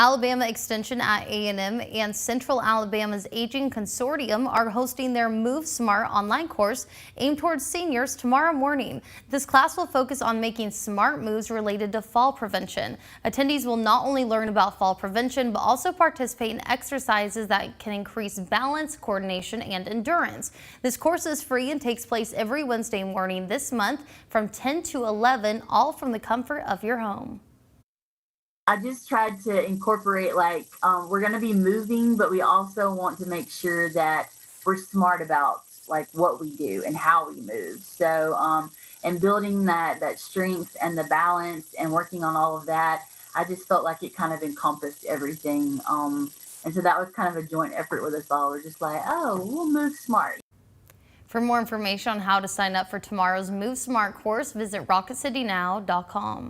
Alabama Extension at A&M and Central Alabama's Aging Consortium are hosting their Move Smart online course aimed towards seniors tomorrow morning. This class will focus on making smart moves related to fall prevention. Attendees will not only learn about fall prevention, but also participate in exercises that can increase balance, coordination, and endurance. This course is free and takes place every Wednesday morning this month from 10 to 11, all from the comfort of your home. I just tried to incorporate we're going to be moving, but we also want to make sure that we're smart about what we do and how we move. So and building that strength and the balance and working on all of that, I just felt like it kind of encompassed everything. And so that was kind of a joint effort with us all. We're just like, oh, we'll move smart. For more information on how to sign up for tomorrow's Move Smart course, visit rocketcitynow.com.